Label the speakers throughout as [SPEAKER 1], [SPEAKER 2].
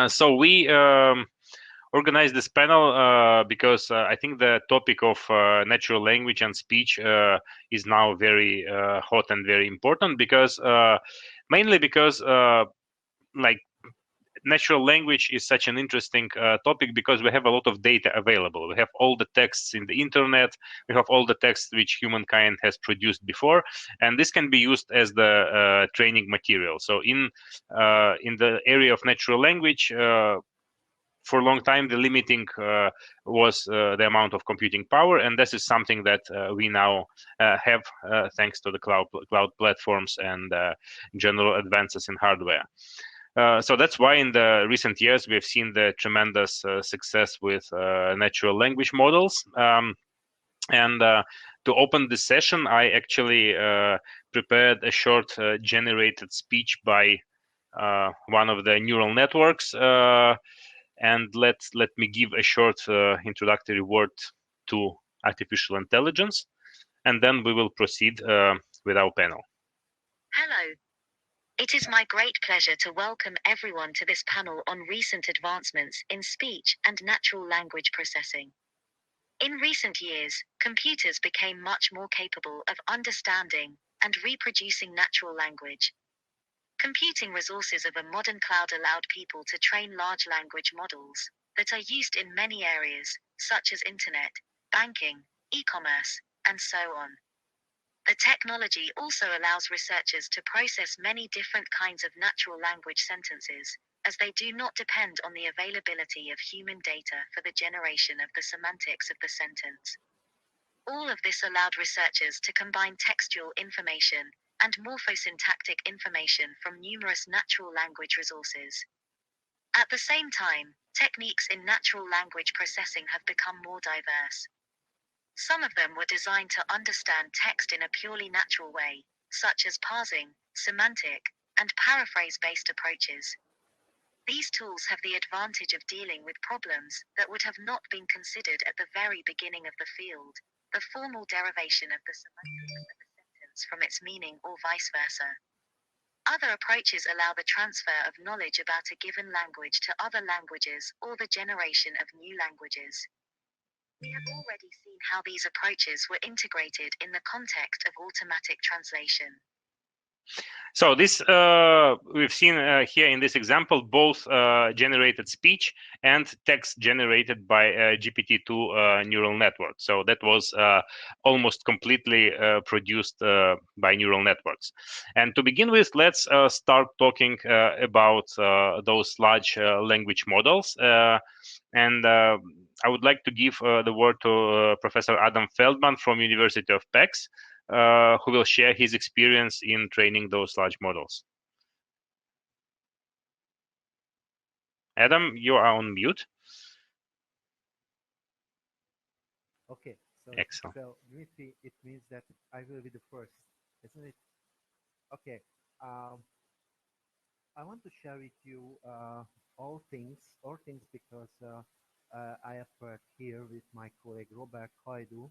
[SPEAKER 1] So we organized this panel because I think the topic of natural language and speech is now very hot and very important because mainly because like natural language is such an interesting topic because we have a lot of data available. We have all the texts in the internet. We have all the texts which humankind has produced before, and this can be used as the training material. So in the area of natural language, for a long time, the limiting was the amount of computing power, and this is something that we now have thanks to the cloud platforms and general advances in hardware. So that's why in the recent years we've seen the tremendous success with natural language models. And to open this session, I actually prepared a short generated speech by one of the neural networks. And let me give a short introductory word to artificial intelligence, and then we will proceed with our panel.
[SPEAKER 2] Hello. It is my great pleasure to welcome everyone to this panel on recent advancements in speech and natural language processing. In recent years, computers became much more capable of understanding and reproducing natural language. Computing resources of a modern cloud allowed people to train large language models that are used in many areas, such as internet, banking, e-commerce, and so on. The technology also allows researchers to process many different kinds of natural language sentences, as they do not depend on the availability of human data for the generation of the semantics of the sentence. All of this allowed researchers to combine textual information and morphosyntactic information from numerous natural language resources. At the same time, techniques in natural language processing have become more diverse. Some of them were designed to understand text in a purely natural way, such as parsing, semantic, and paraphrase-based approaches. These tools have the advantage of dealing with problems that would have not been considered at the very beginning of the field, the formal derivation of the semantics of the sentence from its meaning or vice versa. Other approaches allow the transfer of knowledge about a given language to other languages or the generation of new languages. We have already seen how these approaches were integrated in the context of automatic translation.
[SPEAKER 1] So this we've seen here in this example both generated speech and text generated by GPT-2 neural network. So that was almost completely produced by neural networks. And to begin with, let's start talking about those large language models. And I would like to give the word to Professor Ádám Feldmann from University of Pecs, who will share his experience in training those large models. Ádám, you are on mute.
[SPEAKER 3] Okay. So,
[SPEAKER 1] excellent.
[SPEAKER 3] So, Dmitry, it means that I will be the first, isn't it? Okay. I want to share with you all things because I have worked here with my colleague Robert Hajdu.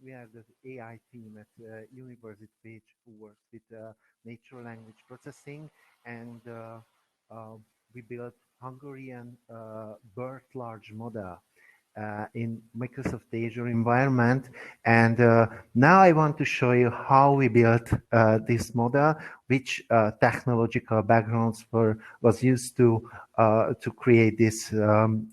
[SPEAKER 3] We have the AI team at University Pécs who works with natural language processing, and we built Hungarian BERT large model in Microsoft Azure environment. And now I want to show you how we built this model, which technological backgrounds was used to create this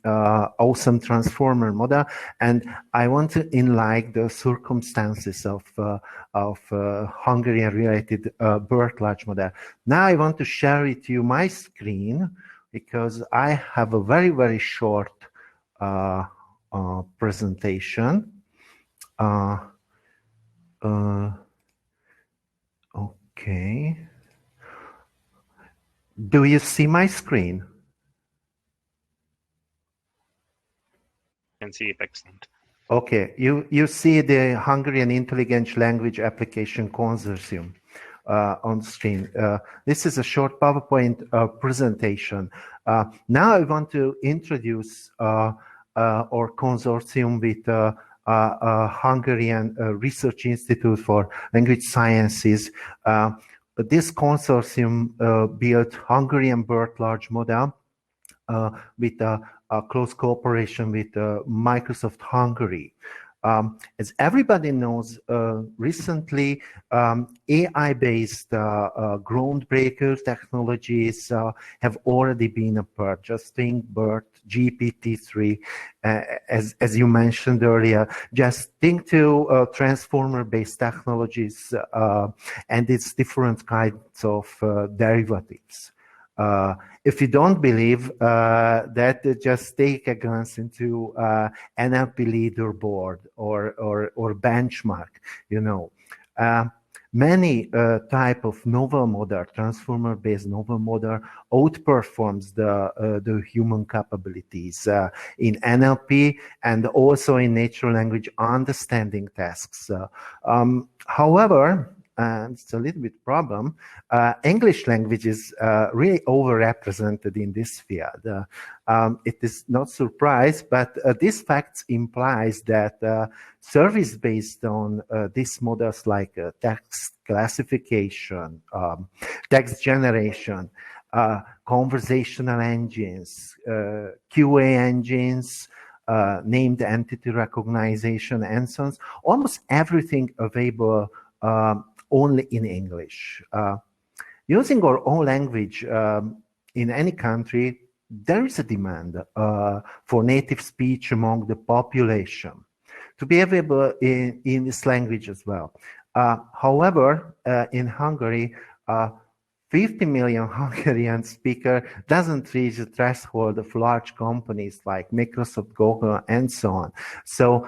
[SPEAKER 3] awesome transformer model. And I want to enlighten the circumstances of Hungarian related BERT large model. Now I want to share with you my screen because I have a very, very short presentation. Okay. Do you see my screen?
[SPEAKER 1] Can see it, excellent.
[SPEAKER 3] Okay, you see the Hungarian Intelligent Language Application Consortium on the screen. This is a short PowerPoint presentation. Now I want to introduce our consortium with Hungarian Research Institute for Language Sciences. This consortium built Hungarian BERT large model with a close cooperation with Microsoft Hungary. As everybody knows, recently AI-based groundbreaker technologies have already been purchasing. BERT, GPT-3, as you mentioned earlier. Just think to transformer-based technologies and its different kinds of derivatives. If you don't believe that, just take a glance into NLP leaderboard or benchmark. You know, many type of novel model, transformer-based novel model, outperforms the human capabilities in NLP and also in natural language understanding tasks. However, it's a little bit problem. English language is really overrepresented in this field. It is not surprise, but this fact implies that service based on these models like text classification, text generation, conversational engines, QA engines, named entity recognition, and so on. Almost everything available only in English. Using our own language in any country, there is a demand for native speech among the population to be available in this language as well. However, in Hungary, 50 million Hungarian speaker doesn't reach the threshold of large companies like Microsoft, Google, and so on. So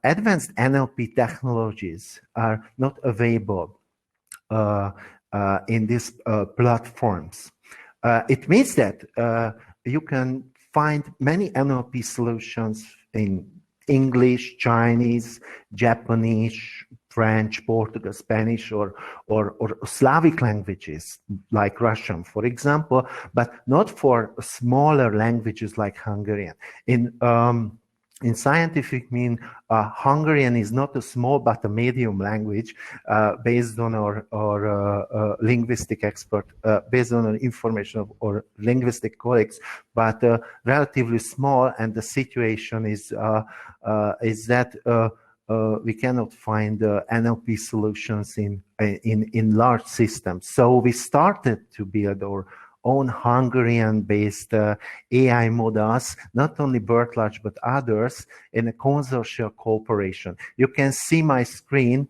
[SPEAKER 3] advanced NLP technologies are not available in these platforms. It means that you can find many NLP solutions in English, Chinese, Japanese, French, Portuguese, Spanish, or Slavic languages like Russian, for example, but not for smaller languages like Hungarian. In scientific mean, Hungarian is not a small but a medium language based on our linguistic expert, based on our information of our linguistic colleagues, but relatively small. And the situation is that we cannot find NLP solutions in large systems. So we started to build our own Hungarian-based AI models, not only BERT-large but others, in a consortium cooperation. You can see my screen.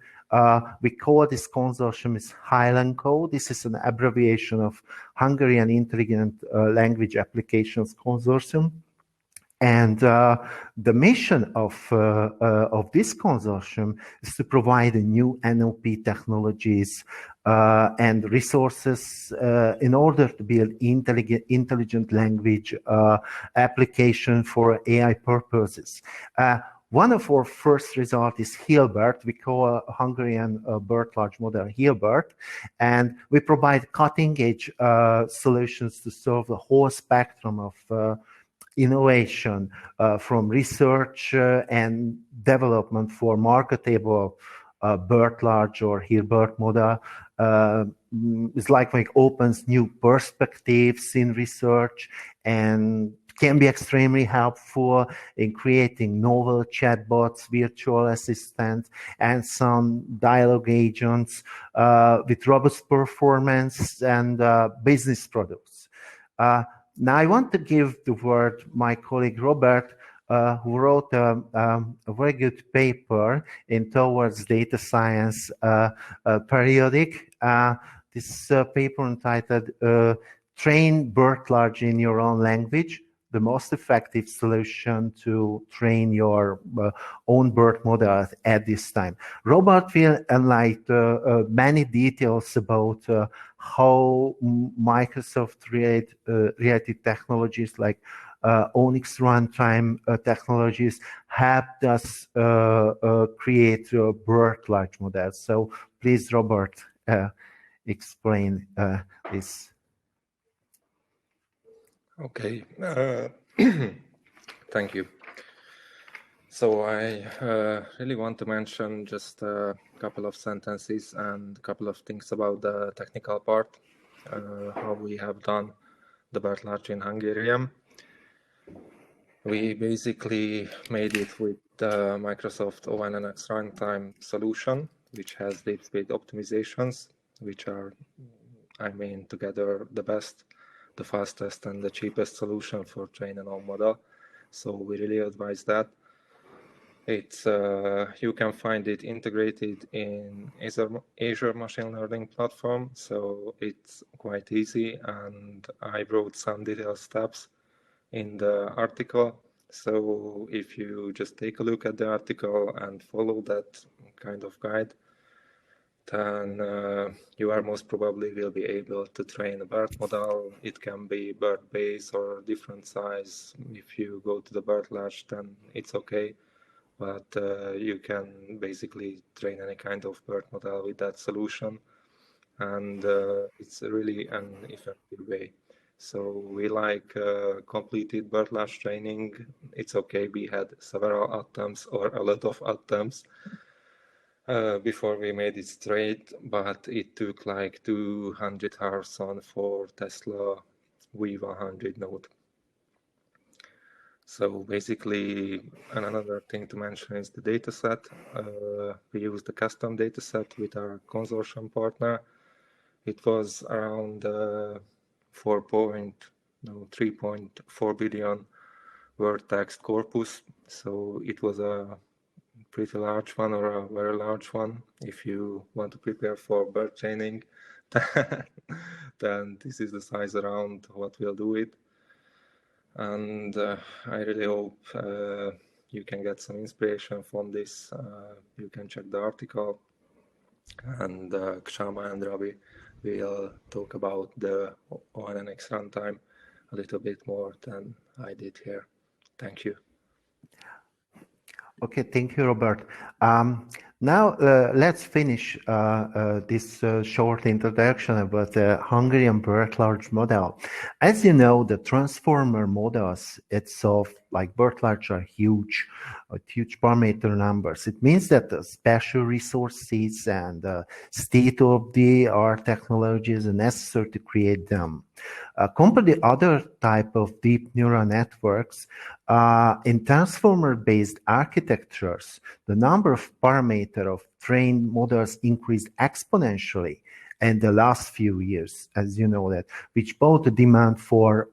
[SPEAKER 3] We call this consortium is HILANCO. This is an abbreviation of Hungarian Intelligent Language Applications Consortium. And the mission of this consortium is to provide new NLP technologies and resources in order to build intelligent language application for AI purposes. One of our first results is Hilbert. We call a Hungarian BERT large model Hilbert, and we provide cutting-edge solutions to solve the whole spectrum of innovation from research and development for marketable BERT large or Hilbert model. It's like opens new perspectives in research and can be extremely helpful in creating novel chatbots, virtual assistants, and some dialogue agents with robust performance and business products. Now I want to give the word my colleague Robert, who wrote a very good paper in Towards Data Science periodic. This paper entitled Train BERT large in Your Own Language, the most effective solution to train your own BERT model at this time. Robert will enlighten many details about how Microsoft related technologies like Onyx runtime technologies helped us create BERT large models. So please, Robert, explain this.
[SPEAKER 4] Okay, thank you. So I really want to mention just a couple of sentences and a couple of things about the technical part, how we have done the BERT large in Hungarian. We basically made it with the Microsoft ONNX runtime solution, which has deep speed optimizations, which are, I mean, together the best, the fastest, and the cheapest solution for train an own model. So we really advise that. It's you can find it integrated in Azure Machine Learning platform, so it's quite easy. And I wrote some detailed steps in the article. So if you just take a look at the article and follow that kind of guide, then you are most probably will be able to train a BERT model. It can be BERT base or different size. If you go to the BERT large, then it's okay. But you can basically train any kind of BERT model with that solution. And it's really an effective way. So we like completed BERT large training. It's okay. We had several attempts or a lot of attempts before we made it straight, but it took like 200 hours on for Tesla V100 node. So basically, another thing to mention is the dataset. We used a custom dataset with our consortium partner. It was around 3.4 billion word text corpus. So it was a pretty large one or a very large one. If you want to prepare for BERT training, then this is the size around what we'll do it. And I really hope you can get some inspiration from this. You can check the article, and Kshama and Ravi will talk about the ONNX runtime a little bit more than I did here. Thank you.
[SPEAKER 3] Okay, thank you, Robert. Now let's finish this short introduction about the Hungarian BERT large model. As you know, the transformer models itself, like BERT large, are huge parameter numbers. It means that the special resources and state-of-the-art technologies are necessary to create them. Compared to other type of deep neural networks, in transformer-based architectures, the number of parameters of trained models increased exponentially in the last few years, as you know that, which both the demand for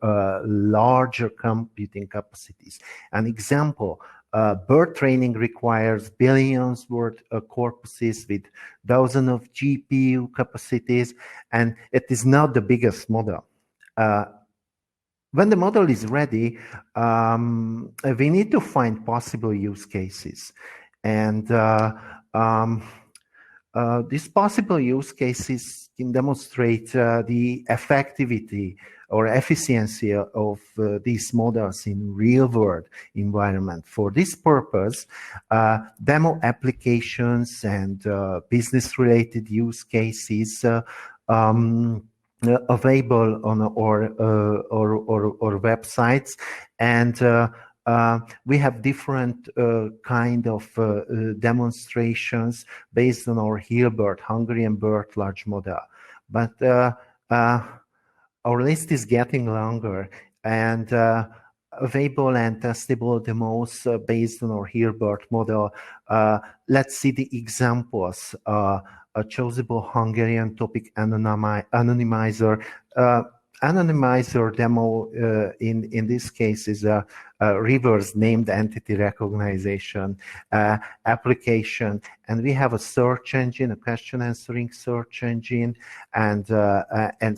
[SPEAKER 3] larger computing capacities. An example, BERT training requires billions word corpuses with dozens of GPU capacities, and it is not the biggest model. When the model is ready, we need to find possible use cases. And these possible use cases can demonstrate the effectivity or efficiency of these models in real-world environment. For this purpose, demo applications and business-related use cases available on our websites, and we have different kind of demonstrations based on our Hilbert Hungarian BERT large model. But our list is getting longer, and available and testable demos based on our Hilbert model. Let's see the examples. A choosable Hungarian topic anonymizer. Anonymizer demo in this case is a reverse named entity recognition application, and we have a search engine, a question answering search engine, and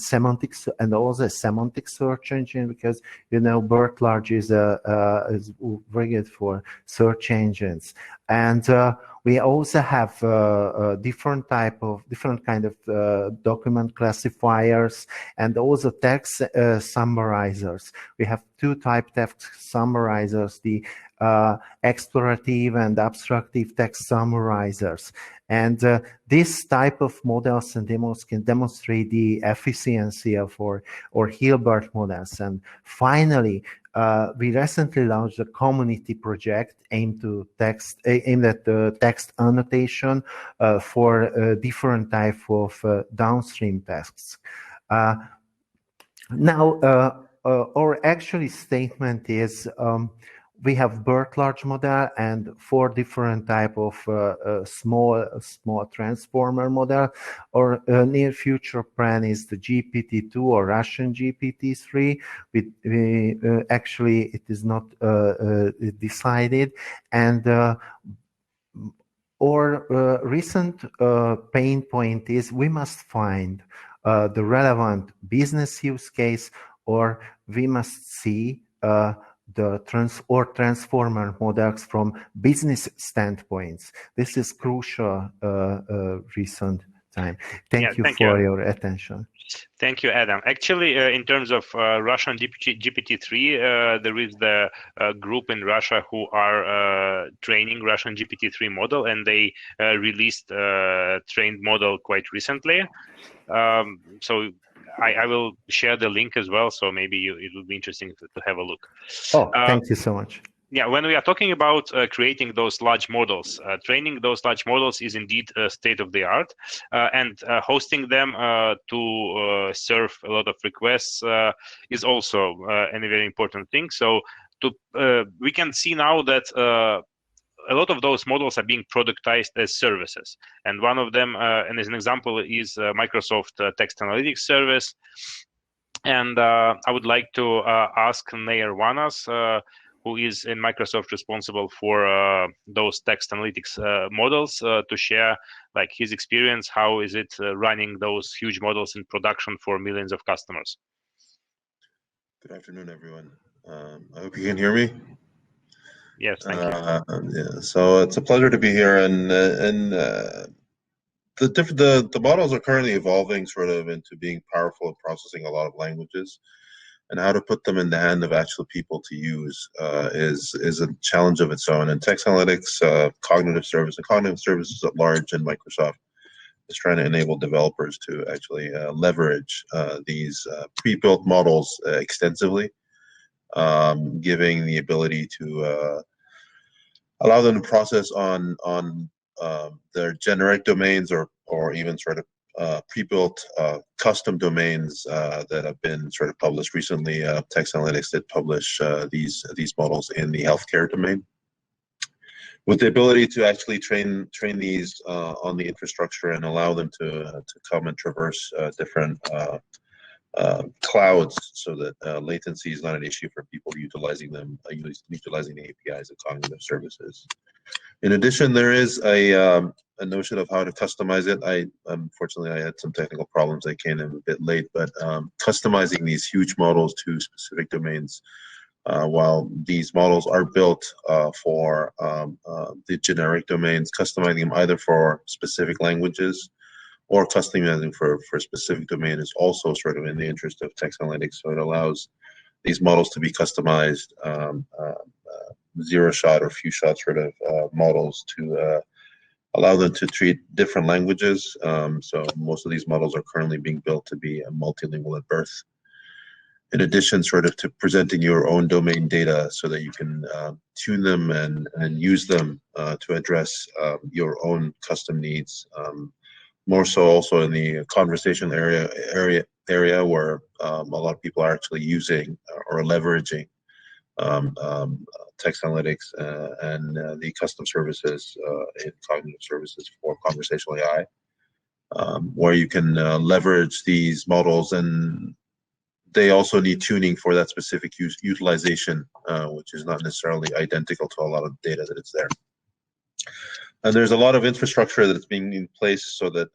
[SPEAKER 3] semantics, and also a semantic search engine, because you know BERT large is very good for search engines. And we also have different kind of document classifiers and also text summarizers. We have two type text summarizers, the explorative and abstractive text summarizers. And this type of models and demos can demonstrate the efficiency of our Hilbert models. And finally, we recently launched a community project aimed at text annotation for different type of downstream tasks. Now, our actually statement is we have BERT large model and 4 different type of small transformer model. Our near future plan is the GPT-2 or Russian GPT-3. Actually, it is not decided, and our recent pain point is we must find the relevant business use case, or we must see the transformer models from business standpoints. This is crucial recent time. Thank you for your attention.
[SPEAKER 1] Thank you, Ádám. Actually, in terms of Russian GPT-3, there is the group in Russia who are training Russian GPT-3 model, and they released a trained model quite recently. So I will share the link as well, so maybe it will be interesting to have a look.
[SPEAKER 3] Oh, thank you so much.
[SPEAKER 1] Yeah, when we are talking about creating those large models, training those large models is indeed state of the art, and hosting them to serve a lot of requests is also a very important thing. So we can see now that a lot of those models are being productized as services, and one of them, and as an example, is Microsoft Text Analytics service. And I would like to ask Meir Vanas, who is in Microsoft responsible for those text analytics models, to share like his experience. How is it running those huge models in production for millions of customers?
[SPEAKER 5] Good afternoon, everyone. I hope you can hear me.
[SPEAKER 1] Yes, thank you.
[SPEAKER 5] Yeah, so it's a pleasure to be here, and the models are currently evolving sort of into being powerful at processing a lot of languages, and how to put them in the hand of actual people to use is a challenge of its own. And text analytics, cognitive services at large in Microsoft is trying to enable developers to actually leverage these pre-built models extensively, giving the ability to allow them to process on their generic domains or even sort of pre-built custom domains that have been sort of published recently. Text Analytics did publish these models in the healthcare domain, with the ability to actually train these on the infrastructure and allow them to come and traverse different clouds, so that latency is not an issue for people utilizing them, utilizing the APIs of cognitive services. In addition, there is a notion of how to customize it. Unfortunately, I had some technical problems. I came in a bit late, but customizing these huge models to specific domains, while these models are built for the generic domains, customizing them either for specific languages or customizing for a specific domain is also sort of in the interest of text analytics. So it allows these models to be customized, zero-shot or few-shot sort of models to allow them to treat different languages. So most of these models are currently being built to be multilingual at birth. In addition, sort of to presenting your own domain data so that you can tune them and use them to address your own custom needs. More so also in the conversational area where a lot of people are actually using or leveraging text analytics and the custom services in cognitive services for conversational AI, where you can leverage these models, and they also need tuning for that specific utilization, which is not necessarily identical to a lot of data that is there. And there's a lot of infrastructure that's being in place so that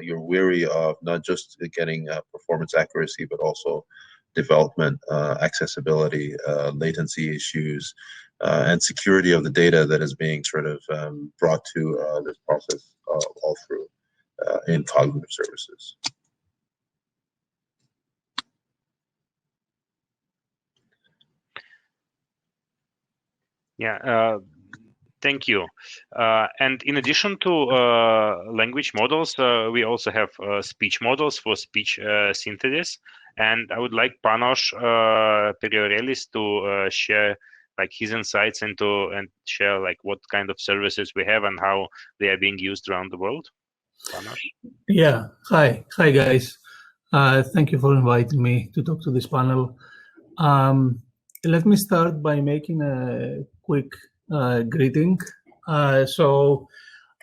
[SPEAKER 5] you're wary of not just getting performance accuracy, but also development, accessibility, latency issues, and security of the data that is being sort of brought to this process all through in cognitive services.
[SPEAKER 1] Yeah. Thank you. And in addition to language models, we also have speech models for speech synthesis. And I would like Panos Periorellis to share like his insights into and share like what kind of services we have and how they are being used around the world. Panos?
[SPEAKER 6] Yeah. Hi guys. Thank you for inviting me to talk to this panel. let me start by making a quick greeting. So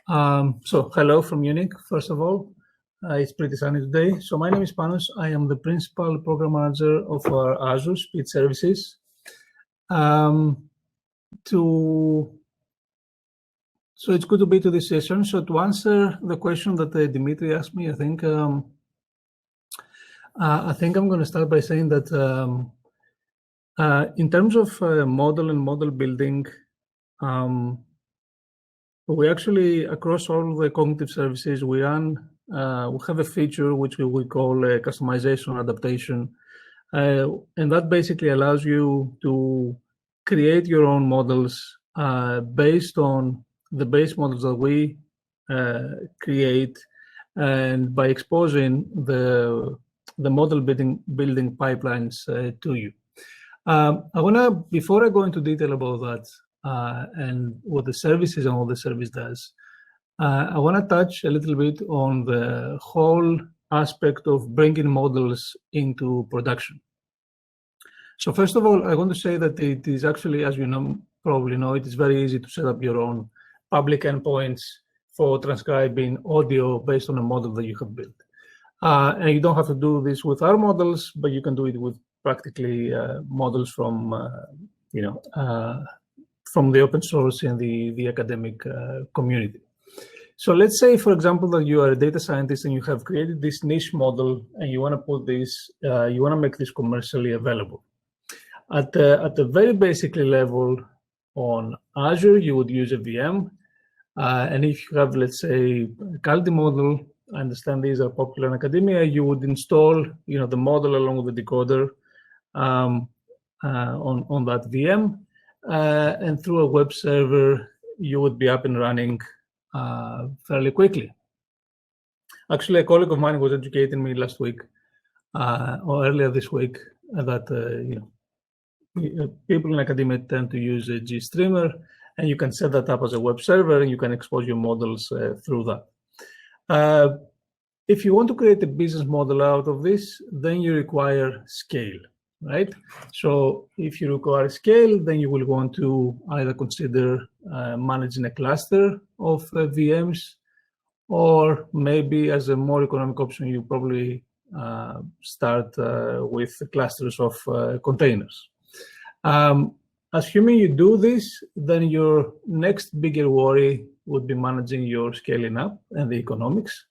[SPEAKER 6] hello from Munich, first of all. It's pretty sunny today. So my name is Panos. I am the principal program manager of our Azure Speech Services. So it's good to be to this session. So to answer the question that Dmitry asked me, I think I'm going to start by saying that in terms of model and model building, we actually, across all the cognitive services, we have a feature which we call customization adaptation. And that basically allows you to create your own models based on the base models that we create, and by exposing the model building pipelines to you. Before I go into detail about that and what the service is and what the service does, I want to touch a little bit on the whole aspect of bringing models into production. So first of all, I want to say that it is actually, as you probably know, it is very easy to set up your own public endpoints for transcribing audio based on a model that you have built. And you don't have to do this with our models, but you can do it with practically models from the open source and the academic community. So let's say, for example, that you are a data scientist and you have created this niche model and you want to put this, you want to make this commercially available. At the very basic level on Azure, you would use a VM. And if you have, let's say, a Kaldi model, I understand these are popular in academia, you would install, the model along with the decoder on that VM. And through a web server, you would be up and running fairly quickly. Actually, a colleague of mine was educating me last week or earlier this week that people in academia tend to use a GStreamer, and you can set that up as a web server and you can expose your models through that. If you want to create a business model out of this, then you require scale, right? So if you require scale, then you will want to either consider managing a cluster of VMs, or maybe as a more economic option, you probably start with clusters of containers. Assuming you do this, then your next bigger worry would be managing your scaling up and the economics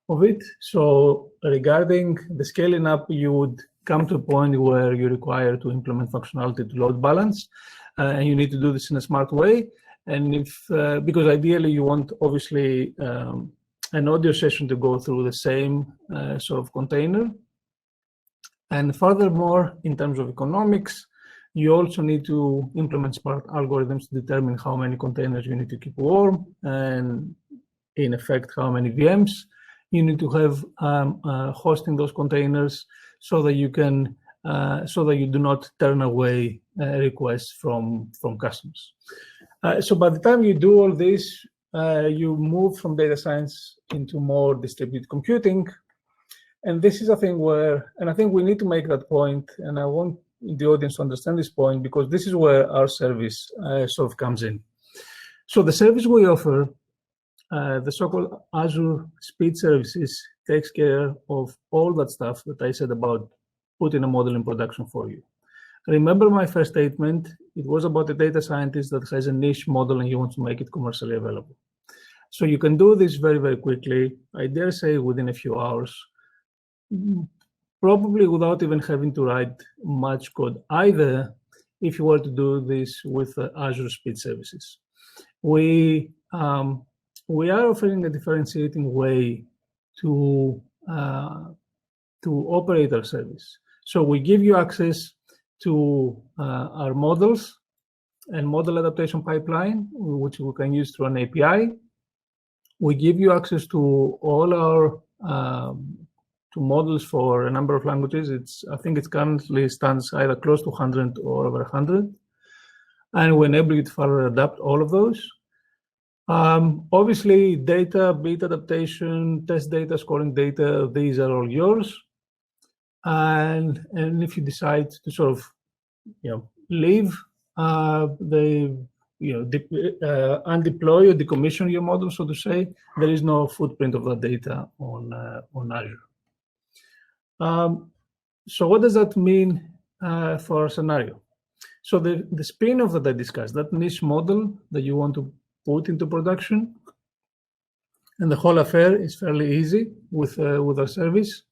[SPEAKER 6] of it. So regarding the scaling up, you would come to a point where you require to implement functionality to load balance, and you need to do this in a smart way. And because ideally you want, obviously, an audio session to go through the same sort of container. And furthermore, in terms of economics, you also need to implement smart algorithms to determine how many containers you need to keep warm, and in effect, how many VMs you need to have hosting those containers, so that you can, so that you do not turn away requests from customers. So by the time you do all this, you move from data science into more distributed computing, and this is a thing where, and I think we need to make that point, and I want the audience to understand this point, because this is where our service sort of comes in. So the service we offer, the so-called Azure Speech Services, takes care of all that stuff that I said about putting a model in production for you. Remember my first statement, it was about a data scientist that has a niche model and you want to make it commercially available. So you can do this very, very quickly, I dare say within a few hours, probably without even having to write much code either, if you were to do this with Azure Speech Services. We are offering a differentiating way to operate our service. So we give you access to our models and model adaptation pipeline, which we can use through an API. We give you access to all our to models for a number of languages. I think it currently stands either close to 100 or over 100. And we enable you to further adapt all of those. Obviously, data, bit adaptation, test data, scoring data, these are all yours. And if you decide to sort of, leave undeploy or decommission your model, so to say, there is no footprint of that data on Azure. So what does that mean for our scenario? So the spin-off that I discussed, that niche model that you want to put into production, and the whole affair is fairly easy with our service.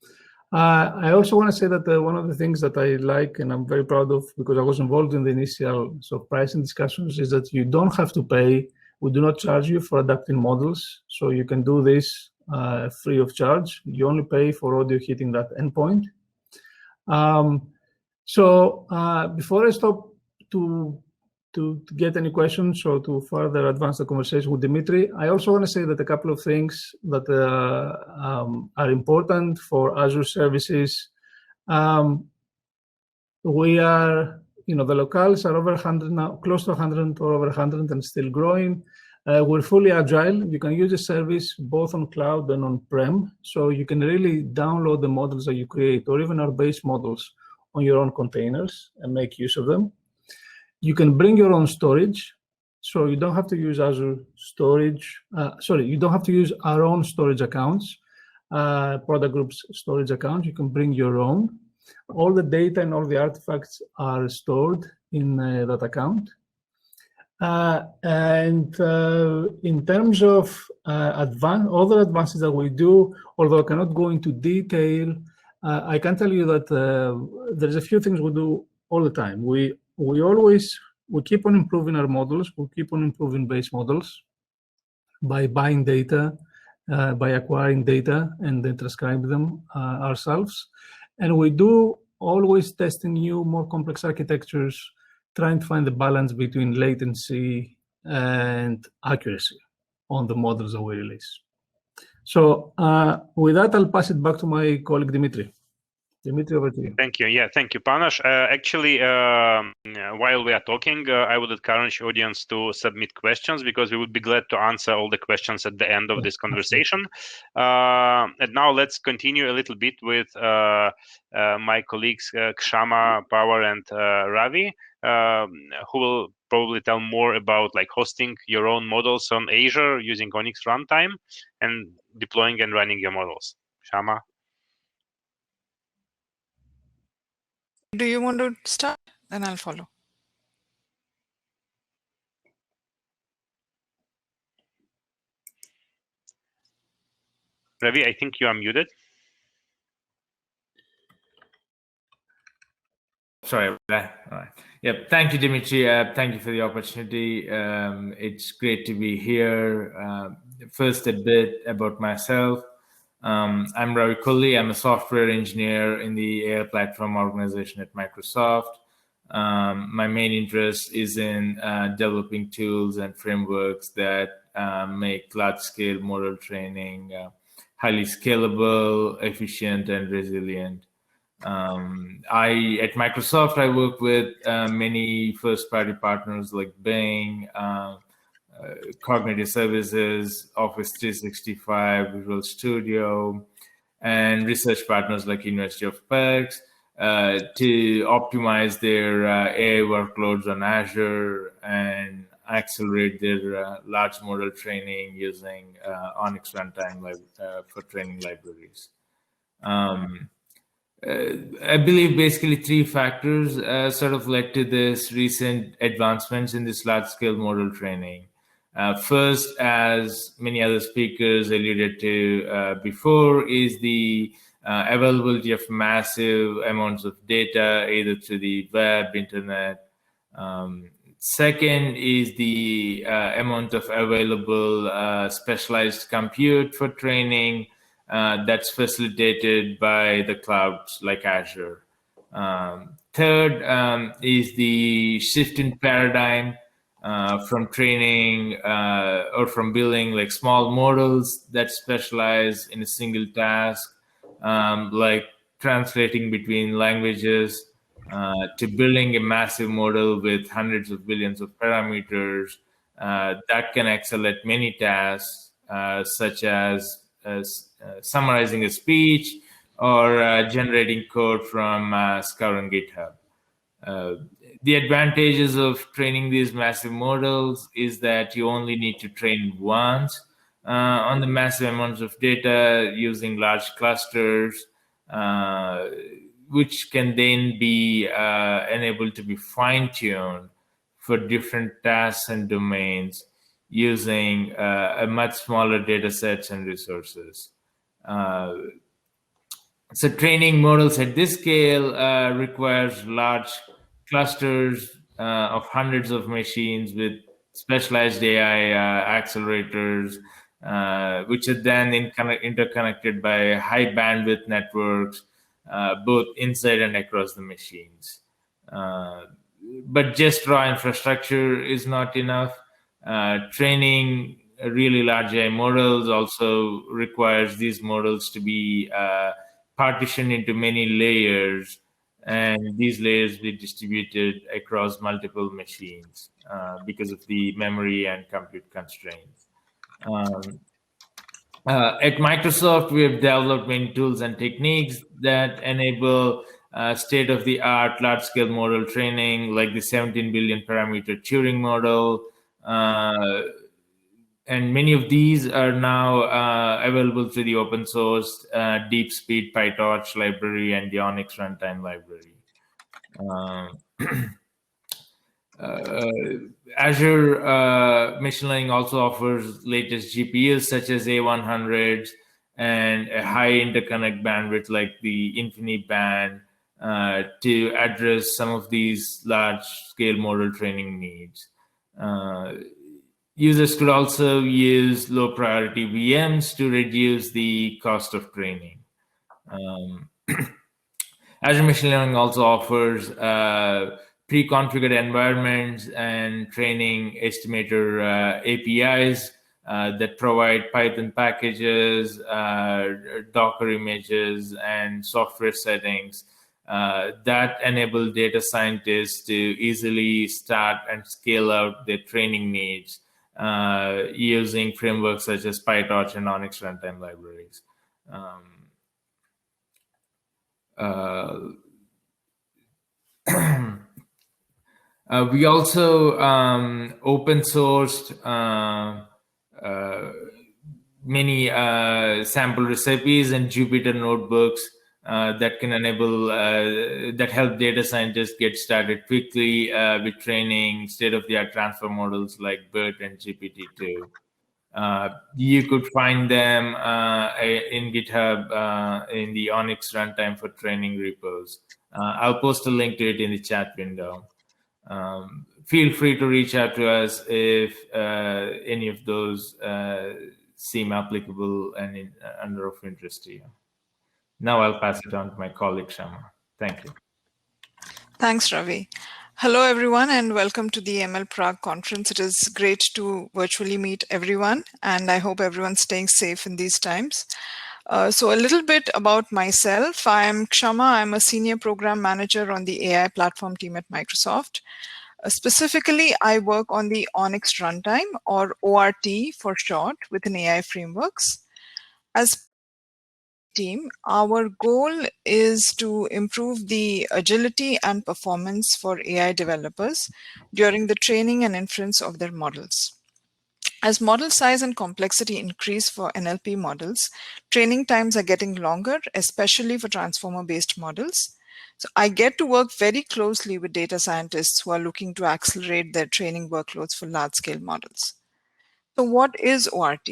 [SPEAKER 6] I also want to say that one of the things that I like and I'm very proud of, because I was involved in the initial sort of pricing discussions, is that you don't have to pay. We do not charge you for adapting models, so you can do this free of charge. You only pay for audio hitting that endpoint. So before I stop to get any questions or to further advance the conversation with Dmitry, I also want to say that a couple of things that are important for Azure services. We are, the locales are over 100 now, close to 100 or over 100 and still growing. We're fully agile. You can use the service both on cloud and on-prem, so you can really download the models that you create or even our base models on your own containers and make use of them. You can bring your own storage, so you don't have to use Azure storage. You don't have to use our own storage accounts, product groups storage accounts. You can bring your own. All the data and all the artifacts are stored in that account. And in terms of other advances that we do, although I cannot go into detail, I can tell you that there's a few things we do all the time. We keep on improving our models. We keep on improving base models by buying data, by acquiring data, and then transcribe them ourselves. And we do always testing new, more complex architectures, trying to find the balance between latency and accuracy on the models that we release. So with that, I'll pass it back to my colleague, Dmitry. Dmitry, over to you.
[SPEAKER 1] Thank you. Yeah, thank you, Panos. Actually, while we are talking, I would encourage audience to submit questions, because we would be glad to answer all the questions at the end of this conversation. And now let's continue a little bit with my colleagues Kshama, Pawar, and Ravi, who will probably tell more about hosting your own models on Azure using Onyx runtime and deploying and running your models. Kshama.
[SPEAKER 7] Do you want to start? Then I'll follow.
[SPEAKER 1] Ravi, I think you are muted.
[SPEAKER 8] Sorry about that. All right. Yeah, thank you, Dmitry. Thank you for the opportunity. It's great to be here. First, a bit about myself. I'm Ravi Kulli. I'm a software engineer in the AI platform organization at Microsoft. My main interest is in developing tools and frameworks that make large-scale model training highly scalable, efficient, and resilient. At Microsoft, I work with many first-party partners like Bing, Cognitive Services, Office 365, Visual Studio, and research partners like University of Pecs to optimize their AI workloads on Azure and accelerate their large model training using Onyx runtime for training libraries. I believe basically three factors sort of led to this recent advancements in this large-scale model training. First, as many other speakers alluded to before, is the availability of massive amounts of data, either through the web, internet. Second is the amount of available specialized compute for training that's facilitated by the clouds like Azure. Third is the shift in paradigm from training or from building small models that specialize in a single task, like translating between languages, to building a massive model with hundreds of billions of parameters that can excel at many tasks, such as summarizing a speech or generating code from Scout on GitHub. The advantages of training these massive models is that you only need to train once on the massive amounts of data using large clusters, which can then be enabled to be fine-tuned for different tasks and domains using a much smaller data sets and resources. So training models at this scale requires large clusters of hundreds of machines with specialized AI accelerators, which are then interconnected by high bandwidth networks, both inside and across the machines. But just raw infrastructure is not enough. Training really large AI models also requires these models to be partitioned into many layers, and these layers be distributed across multiple machines because of the memory and compute constraints. At Microsoft, we have developed many tools and techniques that enable state-of-the-art large-scale model training, like the 17 billion parameter Turing model. And many of these are now available through the open source DeepSpeed PyTorch library and the Onyx runtime library. Azure Machine Learning also offers latest GPUs such as A100s and a high interconnect bandwidth like the InfiniBand to address some of these large-scale model training needs. Users could also use low-priority VMs to reduce the cost of training. Azure Machine Learning also offers pre-configured environments and training estimator APIs that provide Python packages, Docker images, and software settings that enable data scientists to easily start and scale out their training needs using frameworks such as PyTorch and Onyx runtime libraries. We also open sourced many sample recipes and Jupyter notebooks that can enable that help data scientists get started quickly with training state-of-the-art transfer models like BERT and GPT-2. You could find them in GitHub in the Onyx runtime for training repos. I'll post a link to it in the chat window. Feel free to reach out to us if any of those seem applicable and under of interest to you. Now I'll pass it on to my colleague, Kshama. Thank you.
[SPEAKER 7] Thanks, Ravi. Hello, everyone, and welcome to the ML Prague conference. It is great to virtually meet everyone, and I hope everyone's staying safe in these times. So a little bit about myself. I'm Kshama. I'm a senior program manager on the AI platform team at Microsoft. Specifically, I work on the Onyx runtime, or ORT for short, within AI frameworks. As team, our goal is to improve the agility and performance for AI developers during the training and inference of their models. As model size and complexity increase for NLP models, training times are getting longer, especially for transformer-based models. So I get to work very closely with data scientists who are looking to accelerate their training workloads for large-scale models. So what is ORT?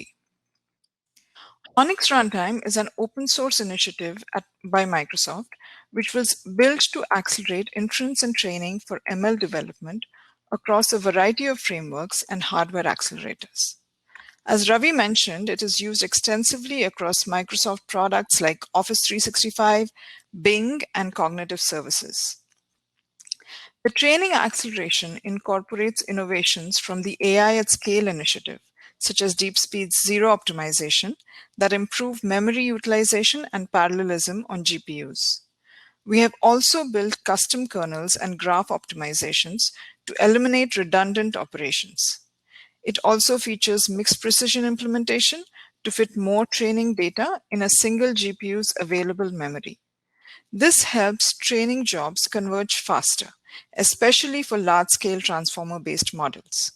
[SPEAKER 7] Onyx Runtime is an open source initiative by Microsoft, which was built to accelerate inference and training for ML development across a variety of frameworks and hardware accelerators. As Ravi mentioned, it is used extensively across Microsoft products like Office 365, Bing, and cognitive services. The training acceleration incorporates innovations from the AI at Scale initiative, such as DeepSpeed's zero optimization, that improve memory utilization and parallelism on GPUs. We have also built custom kernels and graph optimizations to eliminate redundant operations. It also features mixed precision implementation to fit more training data in a single GPU's available memory. This helps training jobs converge faster especially for large-scale transformer-based models.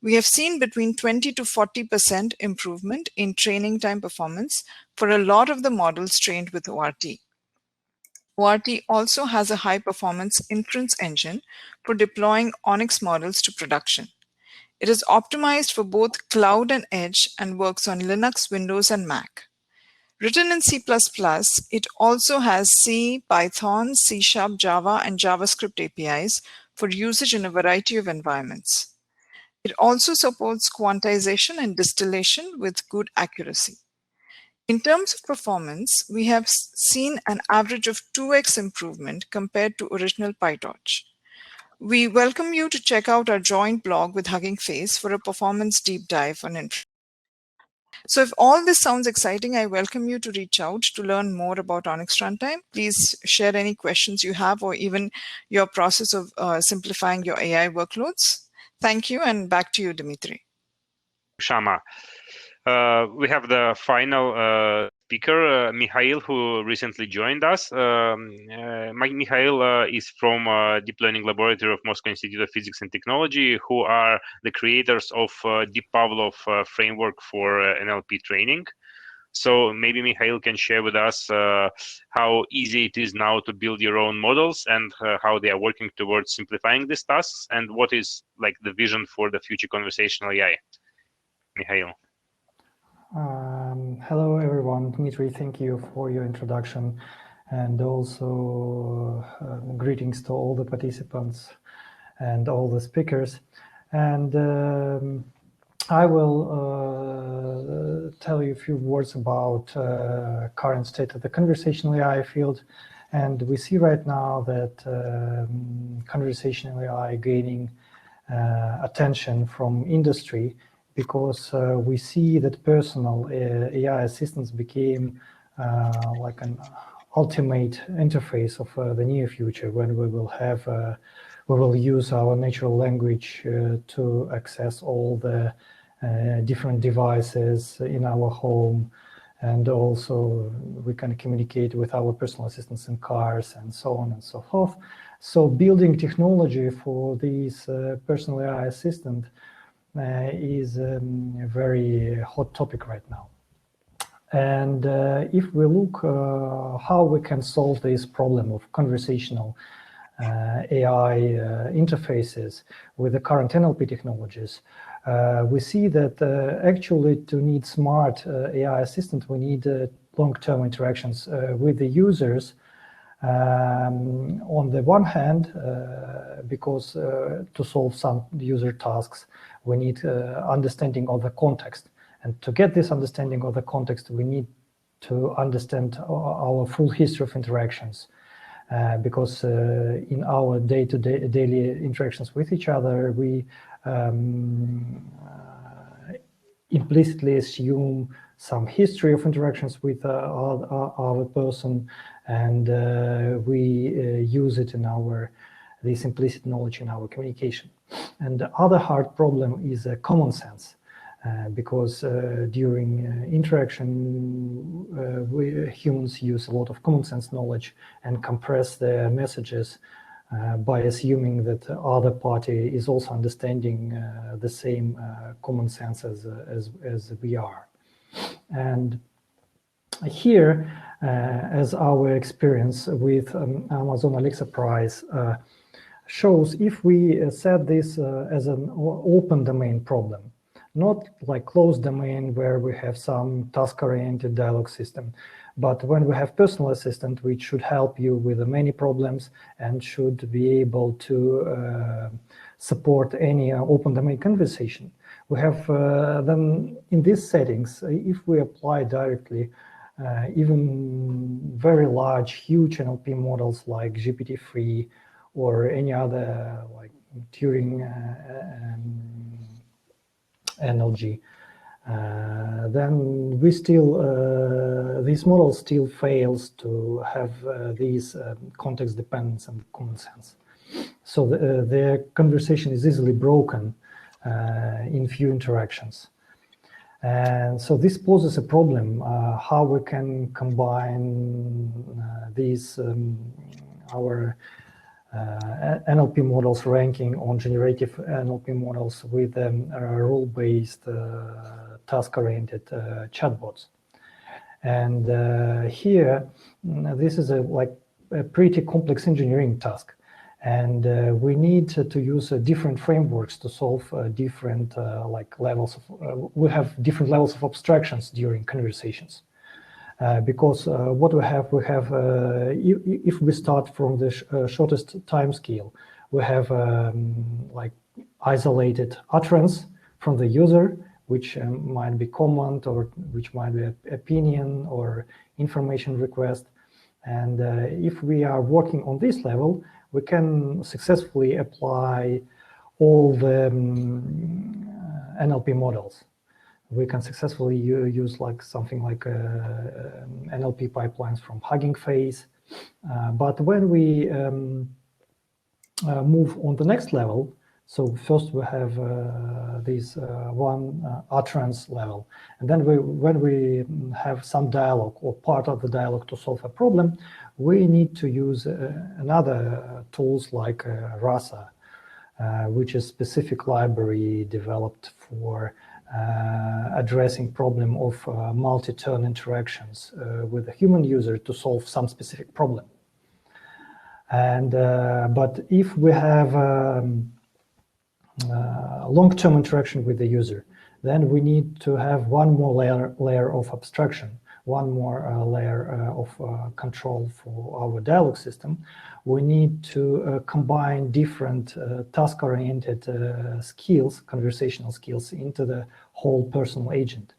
[SPEAKER 7] We have seen between 20 to 40% improvement in training time performance for a lot of the models trained with ORT. ORT also has a high-performance inference engine for deploying ONNX models to production. It is optimized for both cloud and edge and works on Linux, Windows, and Mac. Written in C++, it also has C, Python, C#, Java, and JavaScript APIs for usage in a variety of environments. It also supports quantization and distillation with good accuracy. In terms of performance, we have seen an average of 2x improvement compared to original PyTorch. We welcome you to check out our joint blog with Hugging Face for a performance deep dive on inference. So if all this sounds exciting, I welcome you to reach out to learn more about ONNX Runtime. Please share any questions you have or even your process of simplifying your AI workloads. Thank you, and back to you, Dmitry.
[SPEAKER 1] Kshama. We have the final speaker, Mikhail, who recently joined us. Mikhail is from Deep Learning Laboratory of Moscow Institute of Physics and Technology, who are the creators of Deep Pavlov framework for NLP training. So maybe Mikhail can share with us how easy it is now to build your own models and how they are working towards simplifying these tasks, and what is like the vision for the future conversational AI. Mikhail.
[SPEAKER 9] Hello, everyone. Dmitry, thank you for your introduction, and also greetings to all the participants and all the speakers. And I will tell you a few words about current state of the conversational AI field. And we see right now that conversational AI gaining attention from industry, because we see that personal AI assistants became like an ultimate interface of the near future, when we will have we will use our natural language to access all the different devices in our home, and also we can communicate with our personal assistants in cars and so on and so forth. So building technology for these personal AI assistant is a very hot topic right now. And if we look how we can solve this problem of conversational AI interfaces with the current NLP technologies, we see that actually to need smart AI assistant, we need long-term interactions with the users. On the one hand, because to solve some user tasks, we need understanding of the context. And to get this understanding of the context, we need to understand our full history of interactions. Because in our daily interactions with each other, we implicitly assume some history of interactions with our person, and we use it in this implicit knowledge in our communication. And the other hard problem is common sense, because during interaction, we humans use a lot of common sense knowledge and compress their messages by assuming that the other party is also understanding the same common sense as we are. And here, as our experience with Amazon Alexa Prize shows, if we set this as an open domain problem, not like closed domain where we have some task-oriented dialogue system, but when we have personal assistant, which should help you with many problems and should be able to support any open domain conversation. We have then in these settings, if we apply directly even very large, huge NLP models like GPT-3 or any other like Turing NLG, then we still, these models still fails to have these context dependence and common sense. So their conversation is easily broken in few interactions. And so this poses a problem, how we can combine these, our NLP models ranking on generative NLP models with rule-based, task-oriented chatbots. And here, this is like a pretty complex engineering task. And we need to use different frameworks to solve different like levels of, we have different levels of abstractions during conversations. Because what we have, if we start from the shortest time scale, we have like isolated utterance from the user, which might be comment or which might be opinion or information request. And if we are working on this level, we can successfully apply all the NLP models. We can successfully use like something like NLP pipelines from Hugging Face. But when we move on the next level, so first we have this one utterance level, and then when we have some dialogue or part of the dialogue to solve a problem, we need to use another tools like RASA, which is specific library developed for addressing problem of multi-turn interactions with a human user to solve some specific problem. And but if we have long-term interaction with the user, then we need to have one more layer of abstraction, one more layer of control for our dialogue system. We need to combine different task-oriented skills, conversational skills, into the whole personal agent.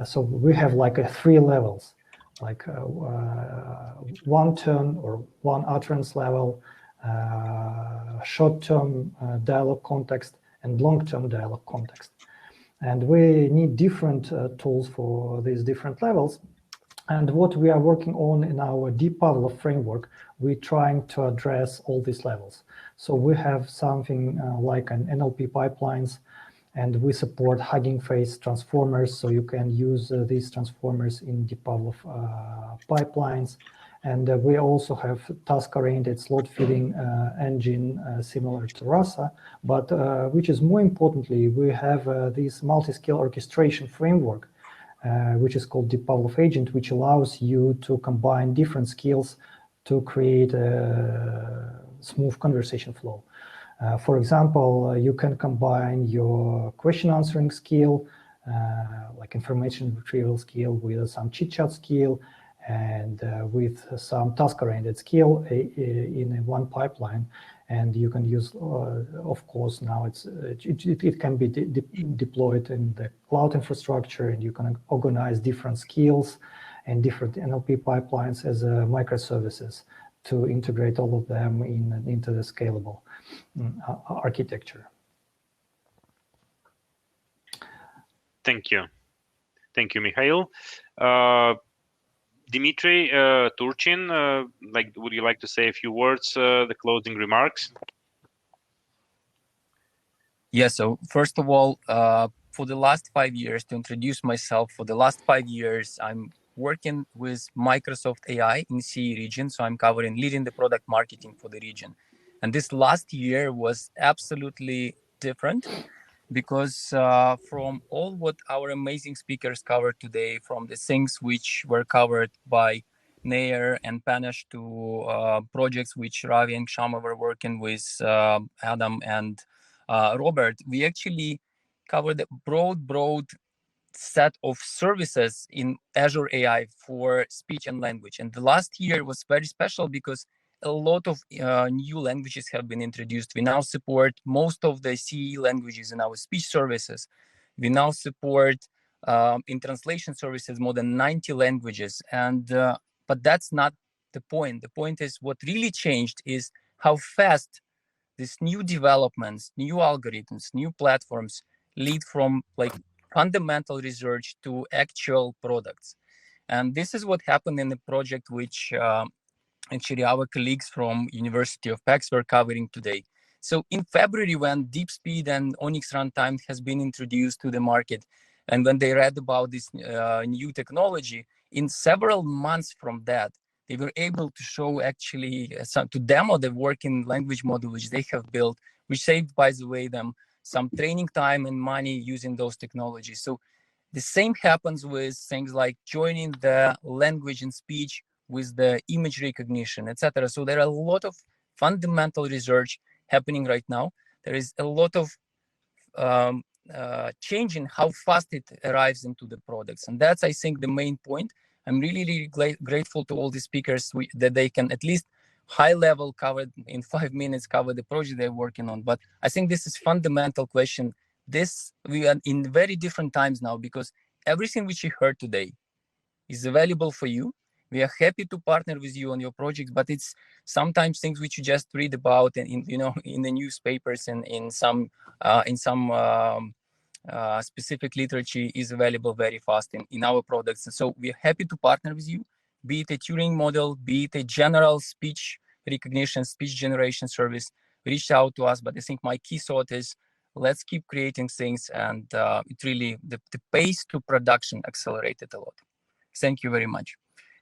[SPEAKER 9] So we have like 3 levels, like one turn or one utterance level, short-term dialogue context, and long-term dialogue context. And we need different tools for these different levels. And what we are working on in our Deep Pavlov framework, we're trying to address all these levels. So we have something like an NLP pipelines, and we support Hugging Face transformers. So you can use these transformers in Deep Pavlov pipelines. And we also have task-oriented slot-feeding engine similar to RASA, but which is more importantly, we have this multi-scale orchestration framework, which is called Deep Pavlov Agent, which allows you to combine different skills to create a smooth conversation flow. For example, you can combine your question answering skill, like information retrieval skill, with some chit-chat skill, and with some task-oriented skill in one pipeline. And you can use, of course, now it can be deployed in the cloud infrastructure, and you can organize different skills and different NLP pipelines as microservices to integrate all of them into the scalable architecture.
[SPEAKER 1] Thank you, Mikhail. Dmitry, Turchyn, like, would you like to say a few words, the closing remarks?
[SPEAKER 10] Yeah, so first of all, for the last 5 years, to introduce myself, for the last 5 years, I'm working with Microsoft AI in CE region. So I'm leading the product marketing for the region. And this last year was absolutely different, because from all what our amazing speakers covered today, from the things which were covered by Nair and Panos to projects which Ravi and Kshama were working with, Ádám and Robert, we actually covered a broad set of services in Azure AI for speech and language. And the last year was very special because a lot of new languages have been introduced. We now support most of the CE languages in our speech services. We now support in translation services more than 90 languages. And but that's not the point. The point is what really changed is how fast these new developments, new algorithms, new platforms lead from like fundamental research to actual products. And this is what happened in the project which actually our colleagues from University of Pecs were covering today. So in February, when Deep Speed and Onyx Runtime has been introduced to the market, and when they read about this new technology, in several months from that, they were able to show actually to demo the working language model which they have built, which saved, by the way, them some training time and money using those technologies. So the same happens with things like joining the language and speech with the image recognition, etc. So there are a lot of fundamental research happening right now. There is a lot of change in how fast it arrives into the products. And that's, I think, the main point. I'm really grateful to all the speakers that they can at least high level cover in 5 minutes, cover the project they're working on. But I think this is fundamental question. We are in very different times now, because everything which you heard today is available for you. We are happy to partner with you on your projects, but it's sometimes things which you just read about in the newspapers and in some specific literature is available very fast in our products. And so we're happy to partner with you, be it a Turing model, be it a general speech recognition, speech generation service. Reach out to us. But I think my key thought is, let's keep creating things, and it really, the pace to production accelerated a lot. Thank you very much.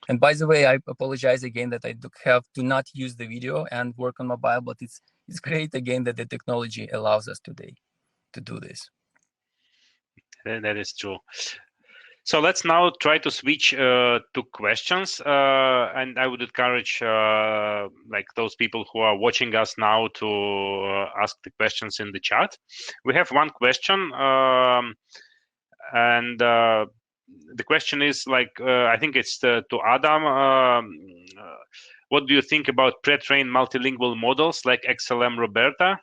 [SPEAKER 10] And by the way, I apologize again that I have to not use the video and work on mobile, but it's great again that the technology allows us today to do this.
[SPEAKER 1] That is true. So let's now try to switch to questions, and I would encourage like those people who are watching us now to ask the questions in the chat. We have one question, and the question is like, I think it's to Ádám. What do you think about pre-trained multilingual models like XLM Roberta?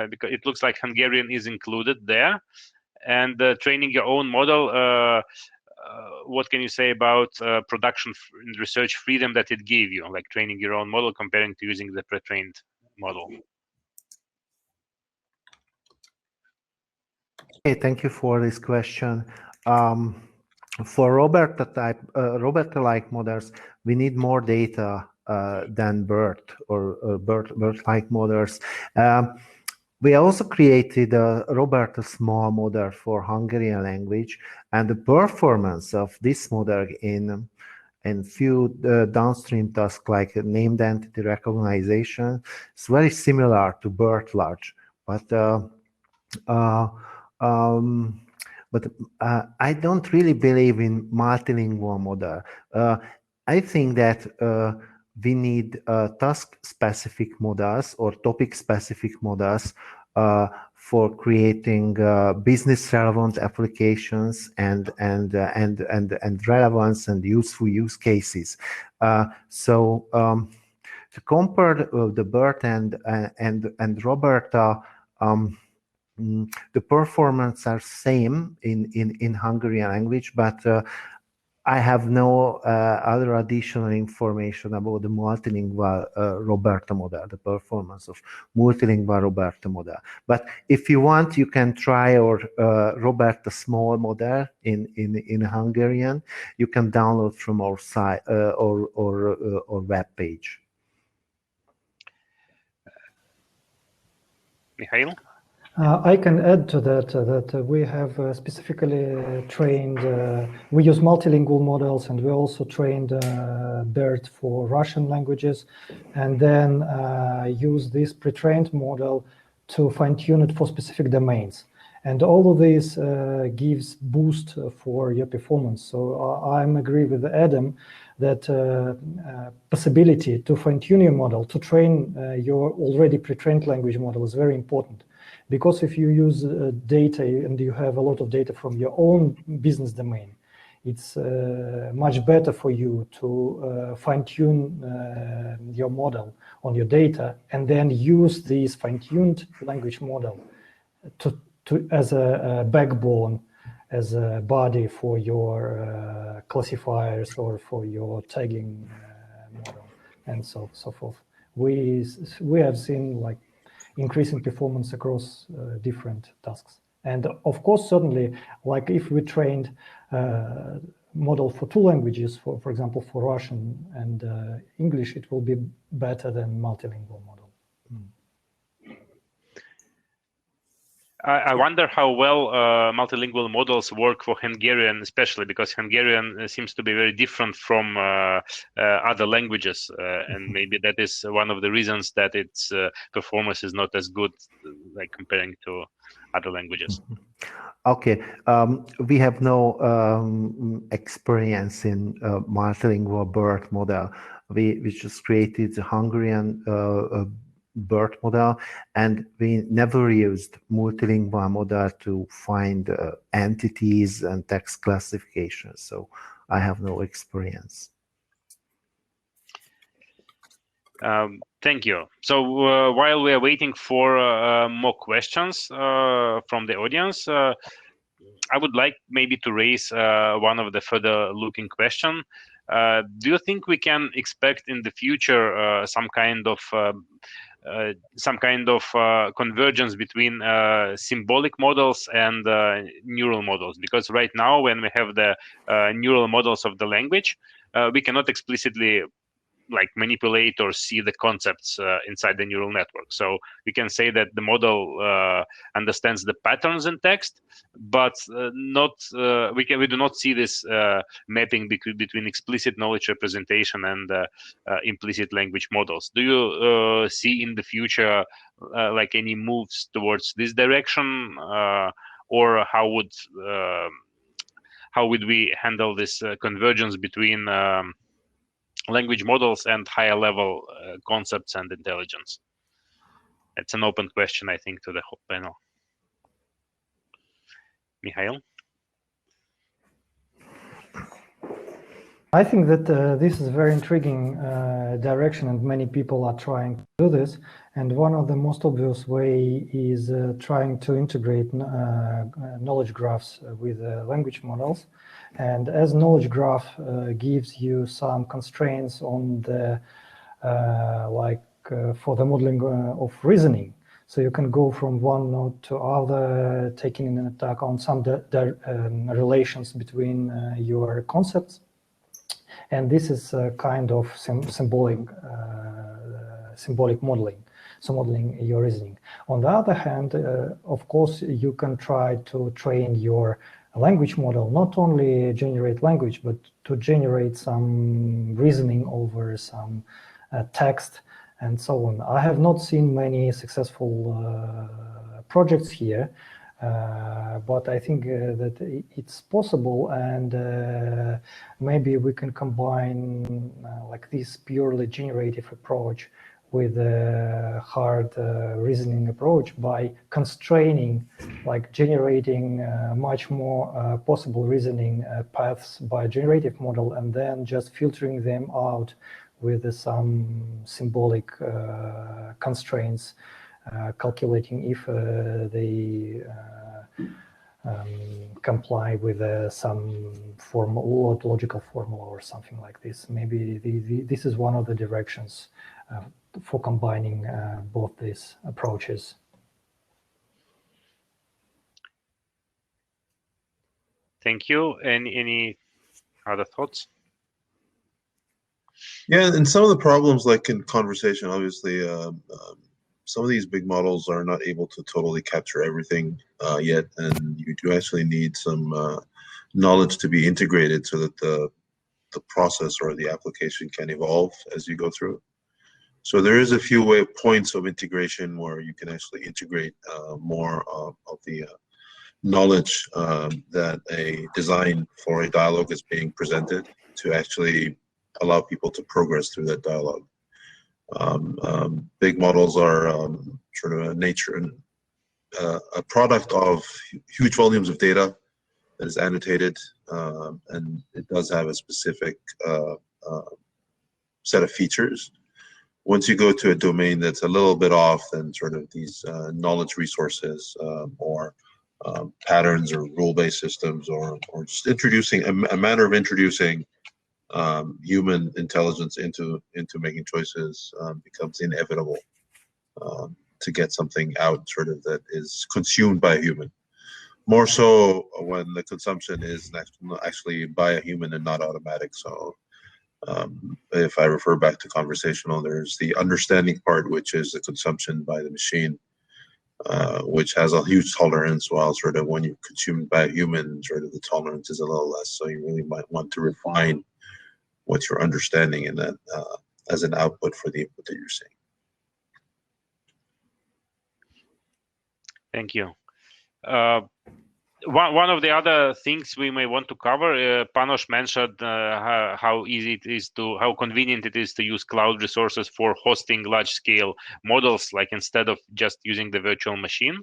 [SPEAKER 1] Because it looks like Hungarian is included there. And training your own model, what can you say about production and research freedom that it gave you, like training your own model comparing to using the pre-trained model?
[SPEAKER 3] Okay, thank you for this question. For Roberta-like models, we need more data than BERT or BERT-like models. We also created a Roberta small model for Hungarian language, and the performance of this model in few downstream tasks like named entity recognition is very similar to BERT large, but I don't really believe in multilingual model. I think that we need task-specific models or topic-specific models for creating business-relevant applications and relevance and useful use cases. So to compare the BERT and Roberta, the performance are same in Hungarian language, but I have no other additional information about the multilingual Roberta model, the performance of multilingual Roberta model. But if you want, you can try our Roberta small model in Hungarian. You can download from our site or web page.
[SPEAKER 1] Mikhail?
[SPEAKER 9] I can add to that that we have specifically trained, we use multilingual models, and we also trained BERT for Russian languages, and then use this pre-trained model to fine-tune it for specific domains. And all of this gives boost for your performance. So I agree with Ádám that possibility to fine-tune your model, to train your already pre-trained language model is very important. Because if you use data and you have a lot of data from your own business domain, it's much better for you to fine-tune your model on your data and then use this fine-tuned language model as a backbone, as a body for your classifiers or for your tagging model, and so forth. We have seen like increasing performance across different tasks. And of course, certainly, like if we trained model for two languages, for example, for Russian and English, it will be better than multilingual model.
[SPEAKER 1] I wonder how well multilingual models work for Hungarian, especially because Hungarian seems to be very different from other languages, and maybe that is one of the reasons that its performance is not as good, like comparing to other languages.
[SPEAKER 3] Okay, we have no experience in multilingual BERT model. We just created the Hungarian BERT model, and we never used multilingual model to find entities and text classification. So I have no experience.
[SPEAKER 1] Thank you. So while we are waiting for more questions from the audience, I would like maybe to raise one of the further looking question. Do you think we can expect in the future some kind of convergence between symbolic models and neural models? Because right now, when we have the neural models of the language, we cannot explicitly like manipulate or see the concepts inside the neural network. So we can say that the model understands the patterns in text, but we do not see this mapping between explicit knowledge representation and implicit language models. Do you see in the future like any moves towards this direction, or how would we handle this convergence between language models and higher level concepts and intelligence? It's an open question, I think, to the whole panel. Mikhail?
[SPEAKER 9] I think that this is a very intriguing direction, and many people are trying to do this. And one of the most obvious way is trying to integrate knowledge graphs with language models. And as knowledge graph gives you some constraints on the for the modeling of reasoning, so you can go from one node to other, taking into account some relations between your concepts. And this is a kind of symbolic modeling, so modeling your reasoning. On the other hand, of course, you can try to train your language model, not only generate language, but to generate some reasoning over some text and so on. I have not seen many successful projects here, but I think that it's possible, and maybe we can combine like this purely generative approach with a hard reasoning approach by constraining, like generating much more possible reasoning paths by generative model, and then just filtering them out with some symbolic constraints, calculating if they comply with some logical formula or something like this. Maybe this is one of the directions for combining both these approaches.
[SPEAKER 1] Thank you. Any other thoughts?
[SPEAKER 5] Yeah, and some of the problems, like in conversation, obviously, some of these big models are not able to totally capture everything yet, and you do actually need some knowledge to be integrated so that the process or the application can evolve as you go through. So there is a few points of integration where you can actually integrate more of the knowledge that a design for a dialogue is being presented to actually allow people to progress through that dialogue. Big models are sort of a product of huge volumes of data that is annotated, and it does have a specific set of features. Once you go to a domain that's a little bit off, then sort of these knowledge resources or patterns or rule-based systems, or just introducing a manner of introducing human intelligence into making choices becomes inevitable to get something out sort of that is consumed by a human. More so when the consumption is actually by a human and not automatic. So if I refer back to conversational, there's the understanding part, which is the consumption by the machine. which has a huge tolerance, while sort of when you consume by humans, sort of the tolerance is a little less. So you really might want to refine what you're understanding in that as an output for the input that you're seeing.
[SPEAKER 1] Thank you. One of the other things we may want to cover, Panos mentioned how easy it is how convenient it is to use cloud resources for hosting large-scale models, like instead of just using the virtual machine.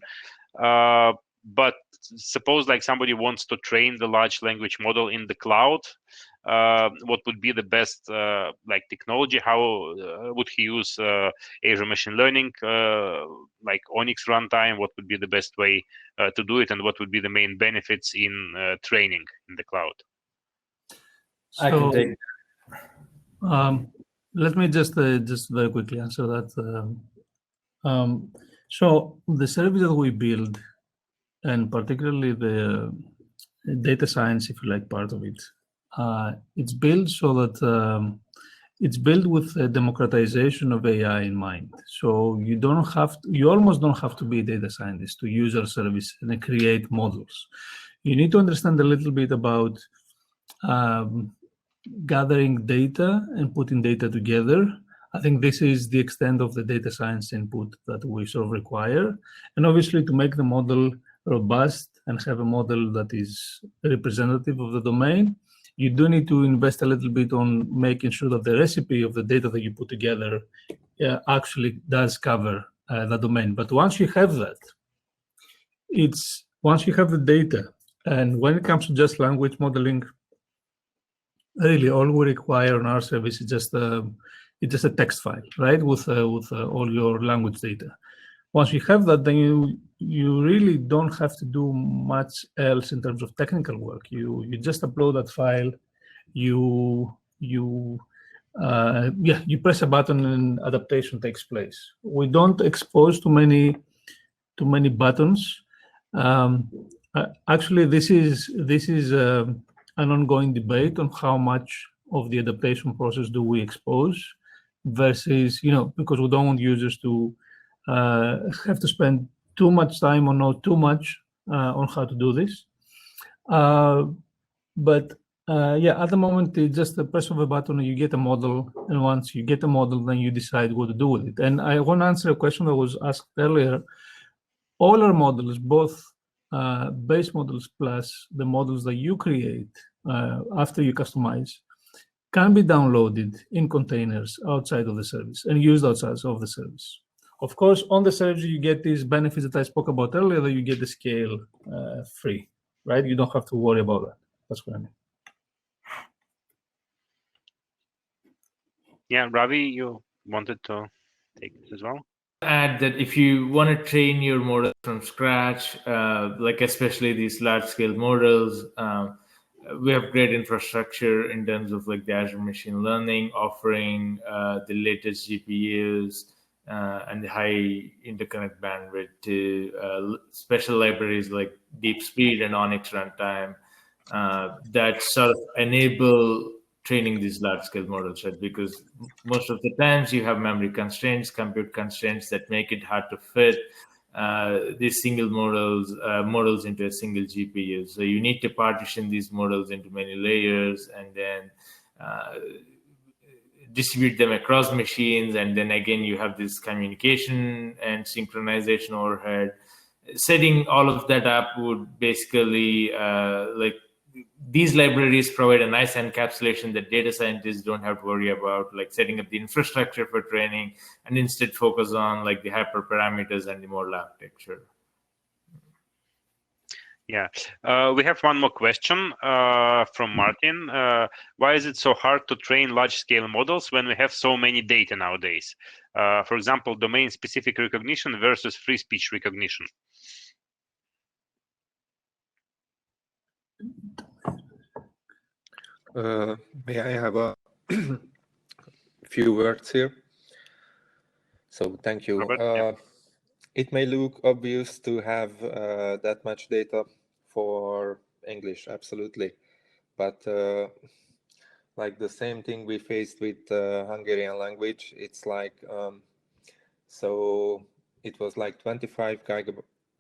[SPEAKER 1] But suppose like somebody wants to train the large language model in the cloud, what would be the best like technology? How would he use Azure Machine Learning, like Onyx runtime? What would be the best way to do it, and what would be the main benefits in training in the cloud?
[SPEAKER 6] So,
[SPEAKER 8] I can take.
[SPEAKER 6] let me just very quickly answer that. So the service that we build, and particularly the data science, if you like, part of it, it's built so that it's built with a democratization of AI in mind. So you almost don't have to be a data scientist to use our service and create models. You need to understand a little bit about gathering data and putting data together. I think this is the extent of the data science input that we sort of require. And obviously to make the model robust and have a model that is representative of the domain, you do need to invest a little bit on making sure that the recipe of the data that you put together actually does cover the domain. But once you have that, once you have the data, and when it comes to just language modeling, really all we require on our service is just a text file, right, with all your language data. Once you have that, then you really don't have to do much else in terms of technical work. You just upload that file, you press a button and adaptation takes place. We don't expose too many buttons. Actually, this is an ongoing debate on how much of the adaptation process do we expose versus, because we don't want users to have to spend too much time or know too much on how to do this. But at the moment, it's just the press of a button and you get a model. And once you get a model, then you decide what to do with it. And I want to answer a question that was asked earlier. All our models, both base models plus the models that you create after you customize, can be downloaded in containers outside of the service and used outside of the service. Of course, on the service, you get these benefits that I spoke about earlier, that you get the scale free, right? You don't have to worry about that. That's what I mean.
[SPEAKER 1] Yeah, Ravi, you wanted to take this as well?
[SPEAKER 8] Add that if you want to train your model from scratch, like especially these large-scale models, we have great infrastructure in terms of like the Azure Machine Learning, offering the latest GPUs and the high interconnect bandwidth to special libraries like Deep Speed and Onyx runtime that sort of enable training these large-scale models, right? Because most of the times you have memory constraints, compute constraints that make it hard to fit these single models into a single GPU. So you need to partition these models into many layers and then distribute them across machines. And then again, you have this communication and synchronization overhead. Setting all of that up would basically these libraries provide a nice encapsulation that data scientists don't have to worry about, like setting up the infrastructure for training, and instead focus on like the hyperparameters and the model architecture.
[SPEAKER 1] Yeah, we have one more question from Martin. Why is it so hard to train large-scale models when we have so many data nowadays? For example, domain-specific recognition versus free speech recognition.
[SPEAKER 4] May I have a few words here? So thank you.
[SPEAKER 1] Robert,
[SPEAKER 4] It may look obvious to have that much data for English, absolutely. But like the same thing we faced with Hungarian language, it's like, so it was like 25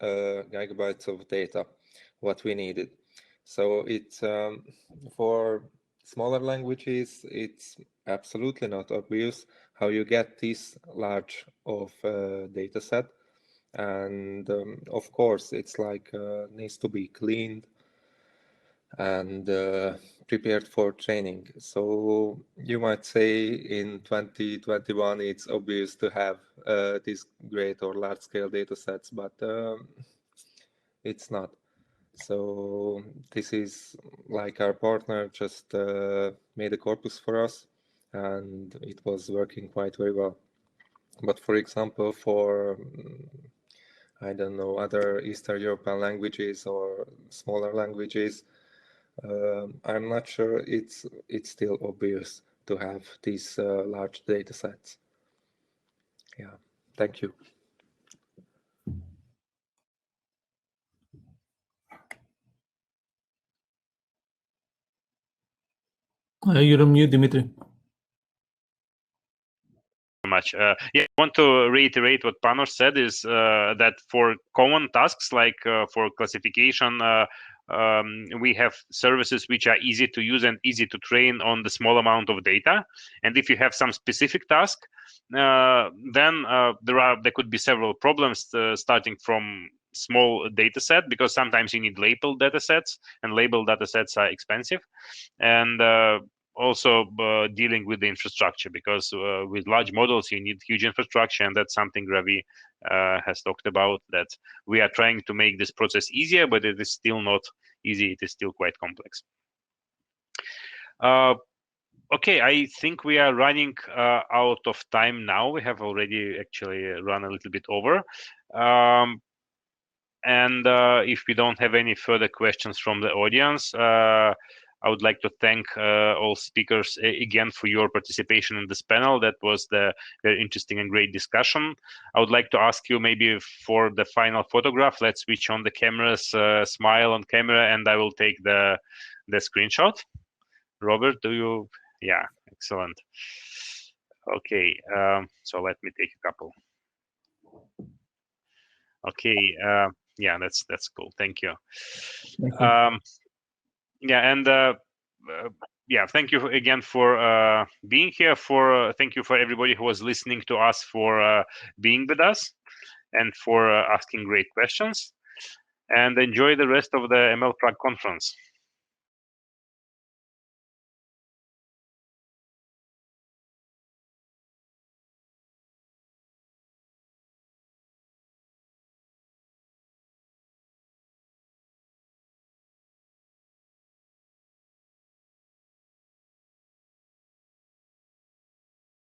[SPEAKER 4] gigabytes of data, what we needed. So it's for smaller languages, it's absolutely not obvious how you get this large of data set. And of course, it's like needs to be cleaned and prepared for training. So you might say in 2021 it's obvious to have these great or large scale data sets, but it's not. So this is like our partner just made a corpus for us, and it was working quite very well. But for example, for I don't know, other Eastern European languages or smaller languages, I'm not sure it's still obvious to have these large data sets. Yeah, thank you.
[SPEAKER 6] You're on mute, Dmitry.
[SPEAKER 1] Much. Yeah, I want to reiterate what Panos said is that for common tasks like for classification, we have services which are easy to use and easy to train on the small amount of data. And if you have some specific task, then there could be several problems starting from small data set, because sometimes you need labeled data sets, and labeled data sets are expensive. And also dealing with the infrastructure, because with large models you need huge infrastructure, and that's something Ravi has talked about, that we are trying to make this process easier, but it is still not easy. It is still quite complex. Okay, I think we are running out of time now. We have already actually run a little bit over. And if we don't have any further questions from the audience, I would like to thank all speakers again for your participation in this panel. That was the very interesting and great discussion. I would like to ask you maybe for the final photograph, let's switch on the cameras, smile on camera, and I will take the screenshot. Robert, do you? Yeah, excellent. Okay, so let me take a couple. Okay, yeah, that's cool. Thank you.
[SPEAKER 6] Thank you.
[SPEAKER 1] Yeah, and yeah, thank you again for being here. Thank you for everybody who was listening to us, for being with us, and for asking great questions. And enjoy the rest of the ML Prague conference.